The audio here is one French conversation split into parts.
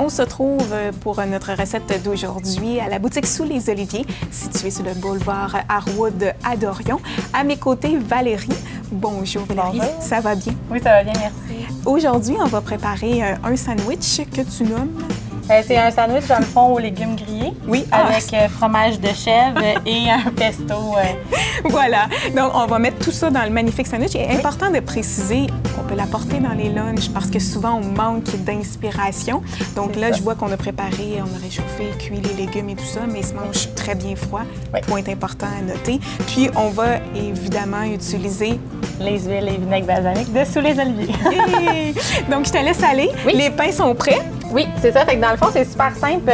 on se trouve pour notre recette d'aujourd'hui à la boutique Sous les Oliviers, située sur le boulevard Harwood à Dorion. À mes côtés, Valérie. Bonjour Valérie, bonjour. Ça va bien? Oui, ça va bien, merci. Aujourd'hui, on va préparer un sandwich que tu nommes... C'est un sandwich dans le fond aux légumes grillés. Oui. Avec fromage de chèvre et un pesto. Voilà. Donc, on va mettre tout ça dans le magnifique sandwich. Il est important de préciser qu'on peut l'apporter dans les lunchs parce que souvent, on manque d'inspiration. Donc là, je vois qu'on a préparé, on a réchauffé, cuit les légumes et tout ça, mais il se mange très bien froid. Oui. Point important à noter. Puis, on va évidemment utiliser... les huiles et vinaigre balsamique de Sous les Oliviers. Donc, je te laisse aller. Oui. Les pains sont prêts. Oui, c'est ça. Fait que dans le fond, c'est super simple.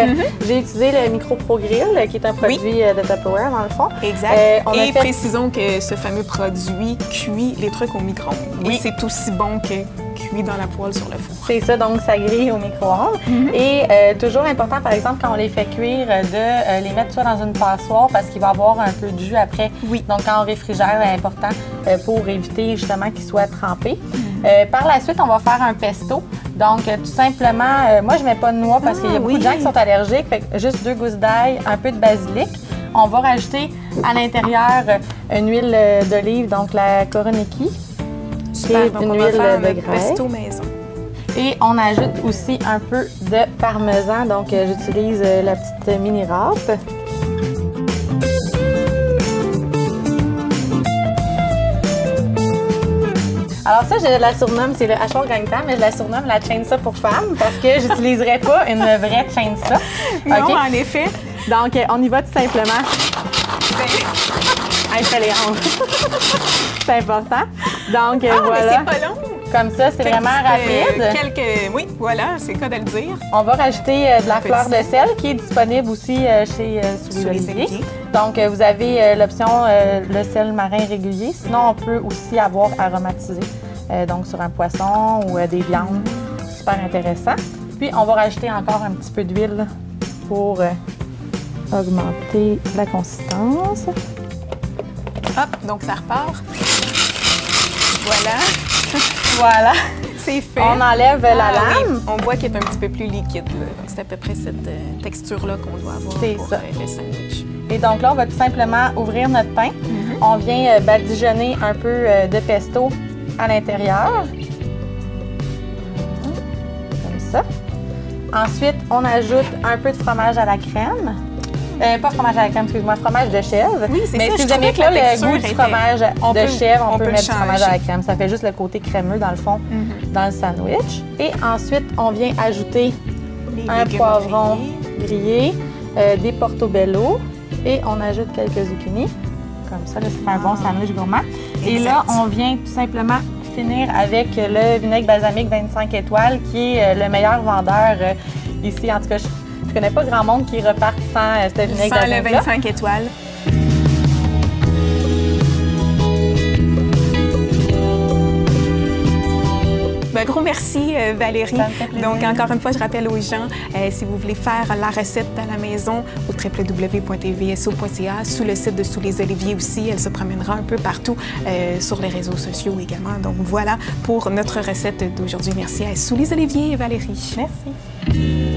J'ai utilisé le Micro Pro Grill, qui est un produit de Tupperware, dans le fond. Exact. Et précisons que ce fameux produit cuit les trucs au micro-ondes. Oui. Et c'est aussi bon que cuit dans la poêle sur le four. C'est ça, donc ça grille au micro-ondes. Et toujours important, par exemple, quand on les fait cuire, de les mettre soit dans une passoire parce qu'il va y avoir un peu de jus après. Oui. Donc, quand on réfrigère, c'est important pour éviter justement qu'il soit trempé. Par la suite, on va faire un pesto. Donc, tout simplement, moi, je mets pas de noix parce qu'il y a beaucoup de gens qui sont allergiques. Fait que juste 2 gousses d'ail, un peu de basilic. On va rajouter à l'intérieur une huile d'olive, donc la Koroniki. Super, donc une on va huile faire de le graisse. pesto maison. Et on ajoute aussi un peu de parmesan. Donc, j'utilise la petite mini râpe. Alors ça, je la surnomme, c'est le hachoir gagne-temps, mais je la surnomme la chainsaw pour femmes parce que j'utiliserai pas une vraie chainsaw. Non, en effet. Donc, on y va tout simplement. Elle fait les hanches. C'est important. Donc, voilà. Mais c'est pas long. Comme ça, c'est vraiment rapide. Oui, voilà, c'est le cas de le dire. On va rajouter de la fleur de sel qui est disponible aussi chez Sous les Oliviers. Donc, vous avez l'option le sel marin régulier. Sinon, on peut aussi avoir aromatisé, donc sur un poisson ou des viandes. Super intéressant. Puis, on va rajouter encore un petit peu d'huile pour augmenter la consistance. Hop, donc ça repart. Voilà. Voilà. C'est fait. On enlève la lame. Oui. On voit qu'il est un petit peu plus liquide. C'est à peu près cette texture-là qu'on doit avoir pour le sandwich. Et donc là, on va tout simplement ouvrir notre pain. On vient badigeonner un peu de pesto à l'intérieur. Comme ça. Ensuite, on ajoute un peu de fromage à la crème. Pas fromage à la crème, excuse-moi, fromage de chèvre. Oui, c'est mais ça. si vous n'aimez pas le goût du fromage de chèvre, on peut mettre du fromage à la crème. Ça fait juste le côté crémeux, dans le fond, dans le sandwich. Et ensuite, on vient ajouter un poivron grillé, des portobello et on ajoute quelques zucchini. Comme ça, là, ça fait un bon sandwich gourmand. Exact. Et là, on vient tout simplement finir avec le vinaigre balsamique 25 étoiles, qui est le meilleur vendeur ici. En tout cas, je connais pas grand monde qui repart sans ce vinaigre balsamique. Sans le 25 étoiles. Un gros merci, Valérie. Donc, encore une fois, je rappelle aux gens, si vous voulez faire la recette à la maison, au www.tvso.ca, sous le site de Sous les Oliviers aussi. Elle se promènera un peu partout sur les réseaux sociaux également. Donc, voilà pour notre recette d'aujourd'hui. Merci à Sous les Oliviers, Valérie. Merci.